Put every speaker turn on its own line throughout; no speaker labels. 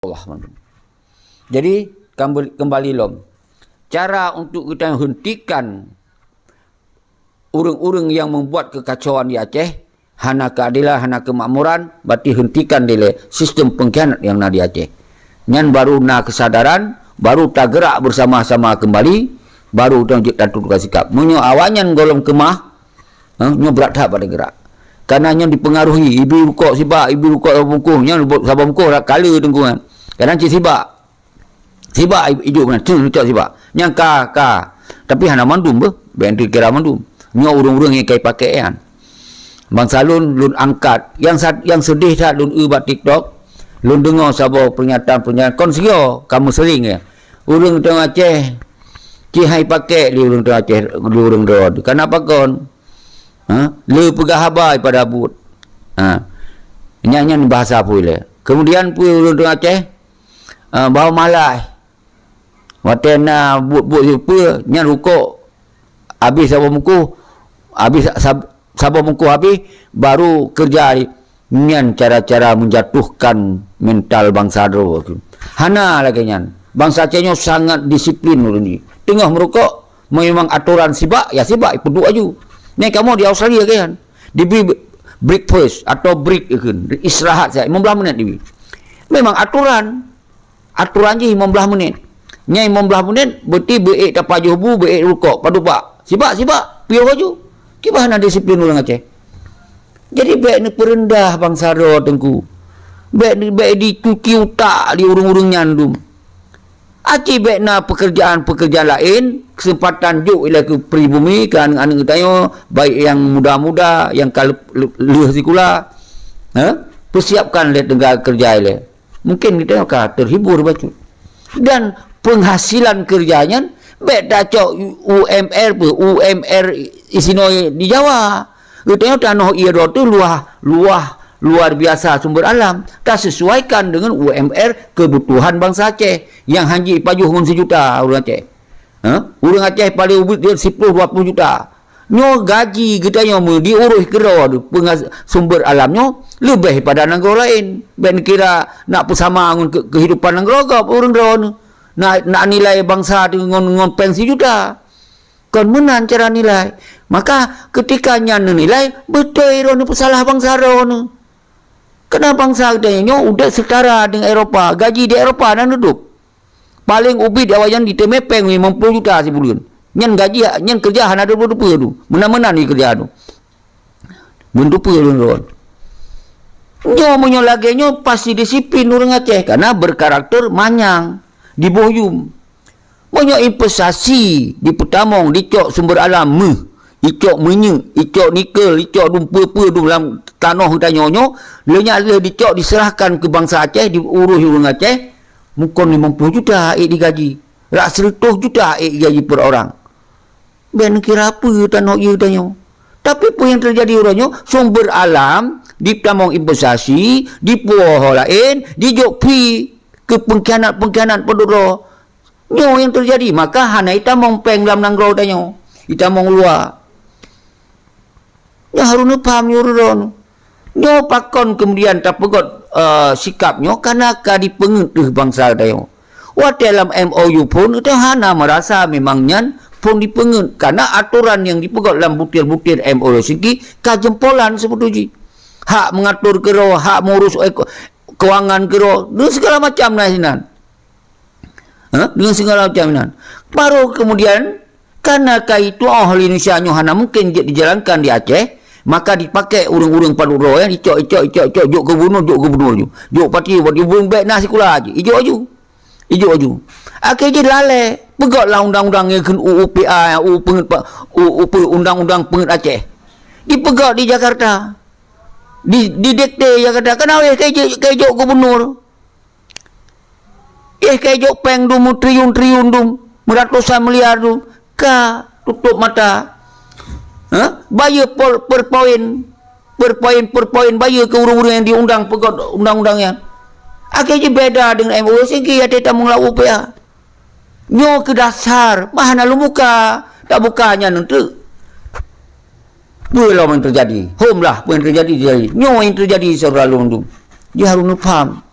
Allah. Jadi kembali lom. Cara untuk kita hentikan urang-urang yang membuat kekacauan di Aceh, hana keadilan, hana kemakmuran, berarti hentikan dia sistem pengkhianat yang ada di Aceh. Nyan baru na kesadaran, baru tak gerak bersama-sama kembali, baru kita tukar sikap. Menyo awanyan golong kemah, nyo berat tak pada gerak. Karena nyo dipengaruhi, ibu rukuk sibak, ibu rukuk sabah bungkuh, nyo sabah bungkuh rak kala tengkungan. Kadang cik sibak. Sibak hidup mana? Cik sibak. Yang ka. Tapi hana mandum be, bentri kira mandum. Nyo urung-urung yang kai pakai kan. Bang Salun lun angkat. Yang sedih tak lun ubat TikTok. Lun dengar sabah pernyataan konsio kamu sering ya. Urung teng Aceh. Cik hai pakai li urung teng Aceh, li urung rod. Kenapa kon? Le pegah habai pada abut. Nyanyian bahasa pula. Kemudian pun urung teng Aceh bawa malai. Watena but siapa nyan rukuk habis sabah muku habis sabah muku habis baru kerja nyan cara-cara menjatuhkan mental bangsa Dro. Hana lagi nyan. Bangsa Acehnya sangat disiplin urang ni. Tengah merukuk memang aturan sibak ya sibak peduk aju. Ni kamu di Australia kan. Diberi breakfast atau break kan. Istirahat saya 15 minit diberi. Memang aturan je 15 minit. Nyai 15 menit berarti beik dapat jubu beik rukuk padu pak sibak piu baju kibah na disiplin orang Aceh. Jadi baik ni perendah bangsa ro tengku baik dicuci utak di urung-urung nyandum aci baik na pekerjaan lain kesempatan juk ila ke pribumi ke anak-anak tayo baik yang muda-muda yang kalau leh sikula persiapkan le tengah kerja ile mungkin kita akan terhibur bacu dan penghasilan kerjanya baik dah cok UMR isinoi di Jawa. Katanya tanah Iro tu luar biasa sumber alam. Tak sesuaikan dengan UMR kebutuhan bangsa Aceh yang haji pajuh ngon sejuta orang Aceh. Orang Aceh paling ubit dia 10-20 juta. Nyo gaji katanya diurus kira sumber alamnya lebih pada negara lain. Ben kira nak bersama dengan kehidupan negara orang drone. Nak nilai bangsa dengan pensi juta. Kon menan cara nilai. Maka ketika nyan nilai betul ironi pesalah bangsa ron. Kenapa bangsa katanya udah setara dengan Eropah. Gaji di Eropah dan duduk. Paling ubi di awajan di Temepeng 50 juta sebulan. Nyan gaji nyan kerja hana 20 tu. Menan-menan ni kerja tu. Bentuk pun ron. Nyo lagi nyo pasti disiplin orang Aceh karena berkarakter manyang. Di Boyum banyak investasi di Petamong dicok sumber alam dicok minyak dicok nikel dicok dumpa-dumpa dalam tanah tanyonyo lenyap dicok diserahkan ke bangsa Aceh diurus orang Aceh mungkin 50 juta digaji rak 100 juta digaji per orang ben kira apa tanah ia tanyo tapi apa yang terjadi orangnya sumber alam di Petamong investasi di pulau lain dijok pi ke pengkhianat peduro nyo yang terjadi maka hana itamong peng dalam nanggro tanyo itamong luar ya harus paham yuron nyo pakon kemudian tak pegot sikapnya karena kadi pengeteh bangsa tayo wat dalam MOU pun itu hana merasa memangnya pun dipenget karena aturan yang dipegot dalam butir-butir MOU siki kajempolan sebetuji hak mengatur kero hak mengurus kewangan kero dengan segala macam nasinan dengan segala macam nan baru kemudian karena itu ahli Indonesia hana mungkin dijalankan di Aceh maka dipakai urang-urang paduro yang icok jok gubernur jok parti buat ibu baik nasi kula aja ijo aju akhirnya lale pegotlah undang-undang yang UPA undang-undang penget Aceh dipegot di Jakarta di dikte Jakarta kenapa kayak jok gubernur kayak jok peng dum triliun dum ratusan miliar dum ka tutup mata bayar per poin bayar ke urang-urang yang diundang pegot undang-undangnya akhirnya beda dengan MOU sehingga ada tamu lau UPA nyo ke dasar mahana lu muka tak bukanya nanti boleh yang terjadi home lah yang terjadi nyo yang terjadi saudara lu dia harus faham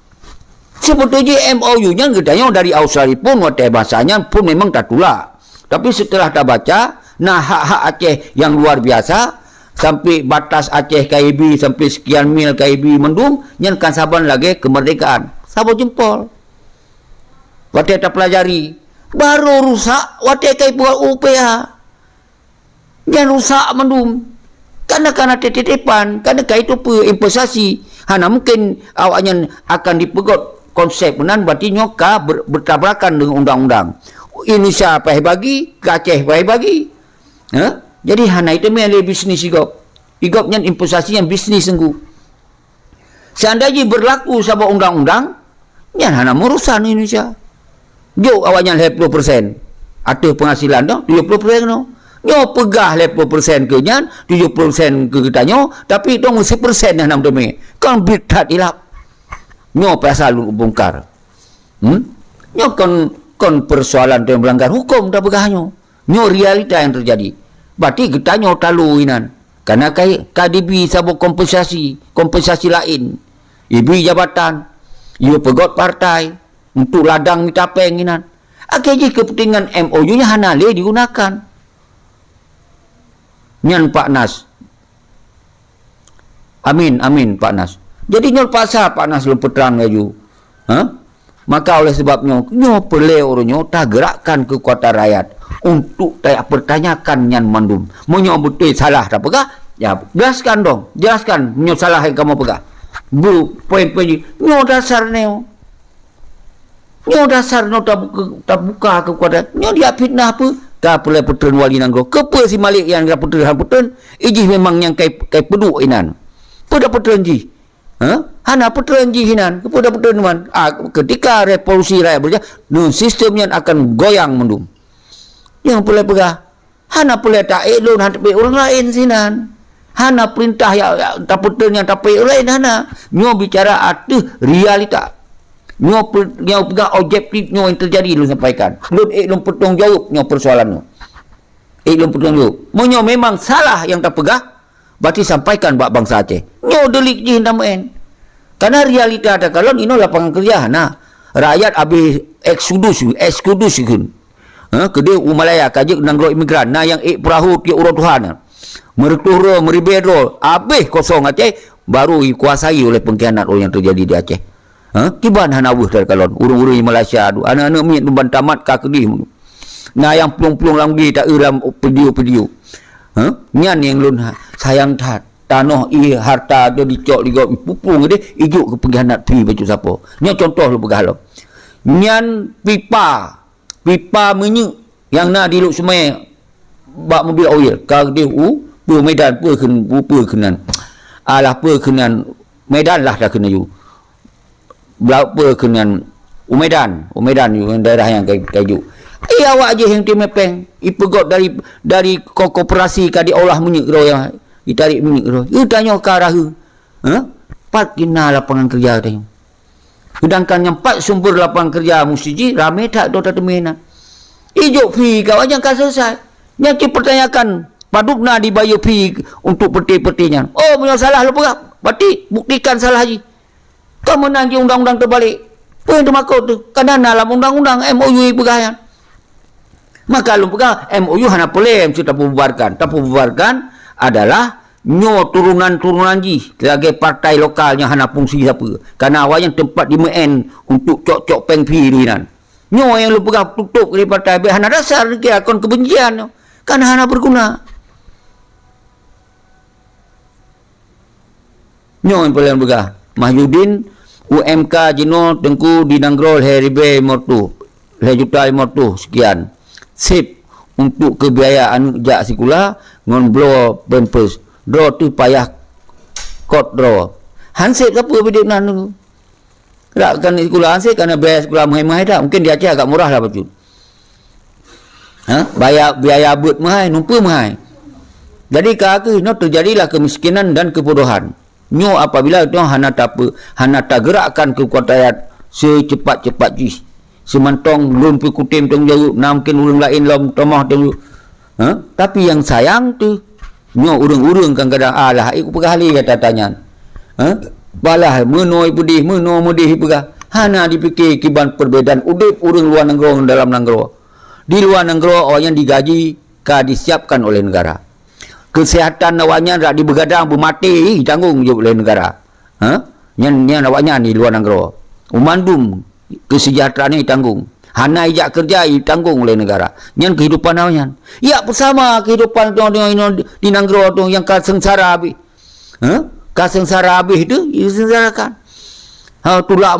Sebetulnya MOU-nya gedanya dari Australia pun watai bahasanya pun memang tak tulak. Tapi setelah dah baca, nah hak-hak Aceh yang luar biasa, sampai batas Aceh KIB, sampai sekian mil KIB mendung, yang kan saban lagi kemerdekaan. Sabun jempol. Watai tak pelajari. Baru rusak, watai kai buat UPA. Yang rusak mendung. Karena titipan, karena itu investasi. Hana mungkin awaknya akan dipegot konsep benar berarti nyoka bertabrakan dengan undang-undang. Indonesia payah bagi, Aceh payah bagi. Jadi hana itu memang bisnis igopnya investasi yang bisnis sungguh. Seandainya berlaku sebuah undang-undang, yang hana merusak Indonesia. Jo awaknya 50%. Ada penghasilan dong 70% no. Nyo pegah 50% ke nyan, 70% ke kitanya, tapi dong 10% yang nam demi. Kan bidat ilap. Nyo pasal bongkar. Nyo kon persoalan yang melanggar hukum dah begahnya. Nyo realita yang terjadi. Berarti kita nyo talu inan. Karena KDB sabuk kompensasi lain. Ibu jabatan, ibu pegot partai untuk ladang mitapeng inan. Akhirnya kepentingan MOU-nya hanale digunakan. Nyan Pak Nas. Amin Pak Nas. Jadi nyo pasal Pak Nas lu peterang laju. Maka oleh sebabnya nyo perlu orangnya tak gerakkan kekuatan rakyat untuk tak pertanyakan nyan mandum. Menyo betul salah tak pegah? Ya, jelaskan dong. Jelaskan nyo salah yang kamu pegah. Bu, poin-poin nyo dasar neo. Nyo dasar no tak buka kekuatan. Nyo dia fitnah apa? Tak boleh putern wali nanggro. Kepa si Malik yang dah putern ijih memang yang kai peduk inan. Pada putern ji. Hana putern ji hinan. Kepada putern man. Ketika revolusi rakyat berjalan, sistem yang akan goyang mendung. Yang boleh pegah. Hana boleh tak elon hadapi orang lain sinan. Hana perintah yang tak putern yang tak orang lain hana. Nyo bicara realita. Nyo pegang objektif nyo yang terjadi lu sampaikan. Lu petong jawab nyo persoalan nyo. Lu petong jawab. Nyo memang salah yang tak pegah, berarti sampaikan bak bangsa Aceh. Nyo delik je namain. Karena realita ada kalau ino lapangan kerja nah. Rakyat habis eksodus kan. Kedai Malaya kajik nanggro imigran. Nah yang perahu tiap urut Tuhan. Mertuhro, meribedro, habis kosong Aceh baru dikuasai oleh pengkhianat yang terjadi di Aceh. Kiban hanawuh dari kalon urung-urung di Malaysia tu anak-anak miat tu tamat kakedi nah yang pelung-pelung lang di tak uram video nyan yang lun sayang tanah harta dia dicok digop pupung dia ijuk ke pengkhianat pi baju siapa nyan contoh lu pegah lo nyan pipa minyak yang nak di luk semai bak mobil oil ka dia pu medan pu kenan alah pu kenan medan lah dah kena you berapa kenan Umedan yang daerah yang kayu. Awak je yang timepeng. Ipegot dari koperasi ka diolah minyak ro yang ditarik minyak ro. Tanya ke arah. Pat kena lapangan kerja tanya. Sedangkan yang 4 sumber lapangan kerja mesti ramai tak do termina. Ijuk fi kau aja kan selesai. Yang dipertanyakan padukna dibayar fi untuk peti-petinya. Oh punya salah lu pegah. Berarti buktikan salah haji. Kau menangi undang-undang terbalik. Apa yang termakut tu? Karena dalam undang-undang MOU pegahan. Maka lu pegang MOU hana boleh mesti tak bubarkan adalah nyo turunan ji sebagai partai lokalnya hana fungsi siapa. Karena awak yang tempat di MEN untuk cok-cok peng pirinan. Nyo yang lu pegang tutup dari partai hana dasar ke akun kebencian. Karena hana berguna. Nyo yang boleh pegang. Mahyudin UMK Jino Tengku di Nangrol Heribe Mortu 5.500.000 sekian sip untuk kebiayaan jak sikula ngon blow pampers draw tu payah kot draw hansip apa bidik nan tu kan sikula hansip kerana biaya sikula mahal-mahal dah mungkin di Aceh agak murah lah betul biaya buat mahal numpa mahal jadi kakak no terjadilah kemiskinan dan kebodohan. Nyo apabila tu hana tak gerakkan kekuatan rakyat secepat-cepat jis. Semantong lun pikutim tong jauh, mungkin urang lain lom tomah tong. Tapi yang sayang tu nyo urang-urang kadang-kadang alah aku pegah ali kata tanya. Balah menoi pudih, meno mudih pegah. Hana dipikir kiban perbedaan udip urang luar negara dalam negara. Di luar negara orang yang digaji disiapkan oleh negara. Kesihatan awaknya rak dibegadang bermati tanggung je oleh negara. Yang awaknya di luar negara. Umandum kesejahteraan ini tanggung. Hana ijak kerja ditanggung oleh negara. Yang kehidupan awaknya. Ya bersama kehidupan di negara tu yang sengsara habis. Sengsara habis tu disengsarakan. Tulak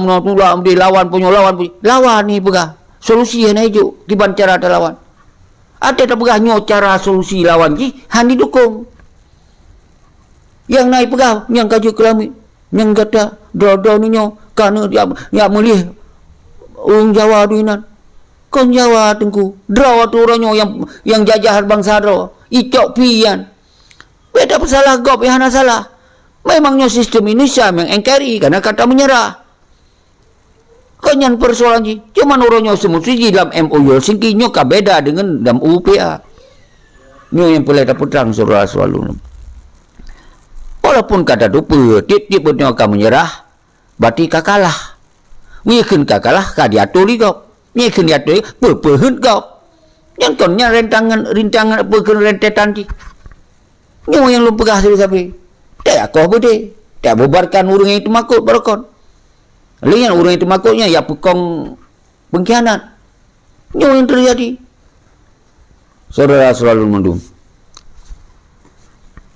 lawan ni pegah. Solusi yang hijau kiban cara ada lawan. Ada tak pegahnya cara solusi lawan ki han didukung. Yang naik pegah yang kaji kelamit, yang kata dodo ninyo kana dia melih orang Jawa duinan. Kon Jawa tengku. Draw tu orangnya yang jajah bangsa draw. Icok pian. Beda pesalah gop yang hana salah. Memangnya sistem Indonesia yang engkari karena kata menyerah. Kanyan persoalan ni. Cuma orangnya semua siji dalam MOU Helsinki nyo beda dengan dalam UPA. Nyo yang boleh dapat terang saudara selalu. Walaupun kata dupa, tiap-tiap punya akan menyerah, berarti kakalah. Mungkin kakalah, diatur kau. Mungkin diatur, berpehut kau. Yang konnya rintangan rentetan ni. Nyo yang lu pegah sabi-sabi. Tak kau boleh. Tak bubarkan urang itu makut berkon. Lihat orang itu makutnya ya pekong pengkhianat. Ini yang terjadi. Saudara selalu mendung.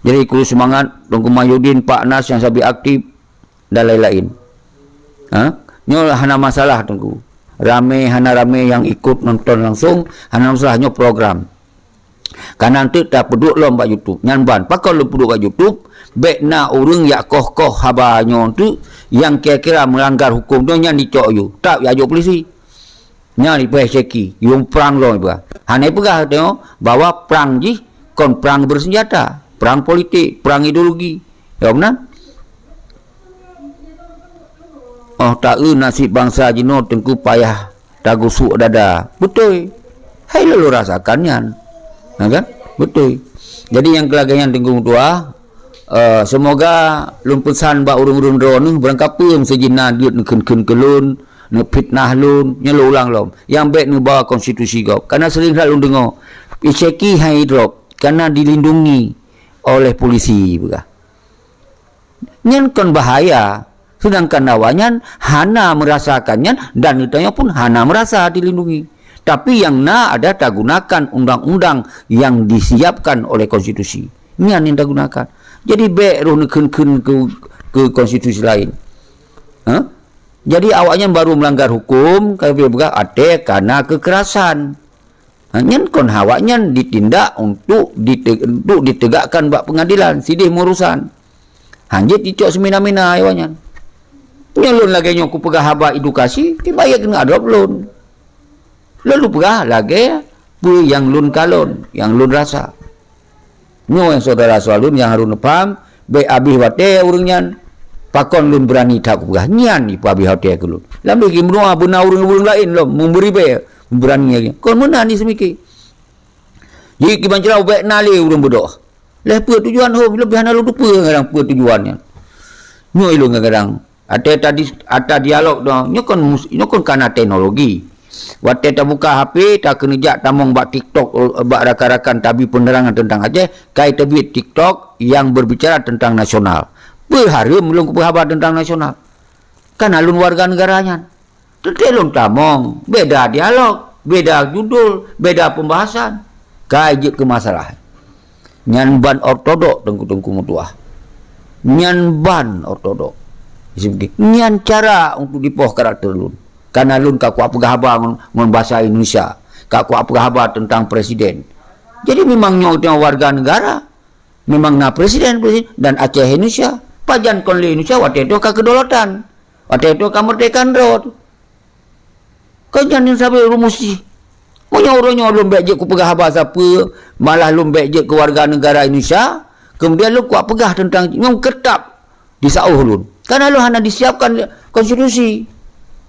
Jadi kudu semangat Tunggu Mahyudin, Pak Nas yang sabi aktif dan lain-lain. Ini hana masalah tunggu. Hana rame yang ikut nonton langsung, hana masalahnya program. Karena nanti tak peduk lo mbak YouTube. Nyanban, pakau lo peduk kat YouTube, bekna orang yak koh-koh habanya tu yang kira-kira melanggar hukum tu yang dicok you. Tak ya ajuk polisi. Nya di PSK, yung perang lo iba. Hana pegah tengok bahawa perang ji kon perang bersenjata, perang politik, perang ideologi. Ya benar? Oh tak nasib bangsa jino tengku payah tagusuk dada. Betul. Hai lo rasakannya. Kan? Betul. Jadi yang kelagayan tengku tua semoga lumpusan ba urung-urung drone berangkapum sejina duit neken kelun ne fitnah lun nyelo ulang lom yang baik nu bawa konstitusi kau karena sering selalu dengar iseki hai drop karena dilindungi oleh polisi buka nyen kon bahaya sedangkan awanyan hana merasakannya dan ditanya pun hana merasa dilindungi tapi yang ada tak gunakan undang-undang yang disiapkan oleh konstitusi nyen yang tak gunakan. Jadi baik roh neken ke konstitusi lain. Jadi awaknya baru melanggar hukum kalau buka ada karena kekerasan. Nyen kon awaknya ditindak untuk ditegakkan bak pengadilan sidih urusan. Hanjit dicok semina-mina awaknya. Nyelun lagi nyoku pegah haba edukasi dibayar kena adop lun. Lalu pegah lagi yang lun kalon, yang lun rasa. Nyo yang saudara selalu yang harus paham baik abih wate urangnya pakon lun berani tak pegah nyan ni abih wate ke lun lambe ki menua benar urang lain lo memberi baik berani lagi kon mana ni semiki jadi ki banjira baik nali urang bodoh lepas tujuan ho lebih hana lu lupa kadang apa tujuannya nyo ilung kadang ada dialog dong nyo kon kana teknologi waktu tak buka HP tak kena jak tamong bak TikTok bak rakan-rakan tabi penerangan tentang Aceh kai terbit TikTok yang berbicara tentang nasional berharum belum berhabar tentang nasional kan alun warga negaranya tertelung tamong beda dialog beda judul beda pembahasan kai je ke masalah nyan ban ortodok tengku-tengku mutuah nyan ban ortodok nyan cara untuk dipoh karakter lun karena lun kaku apa khabar ngon bahasa Indonesia, kaku apa khabar tentang presiden. Jadi memangnya utang warga negara, memang na presiden dan Aceh Indonesia, pajan konli Indonesia waktu itu ke kedaulatan, waktu itu ke kemerdekaan road. Kau jangan sampai rumusi. Punya orangnya lum bejek ku pegah bahasa apa, malah lum bejek ke warga negara Indonesia, kemudian lu kuat pegah tentang yang ketap di sauh lun. Karena lu hanya disiapkan konstitusi.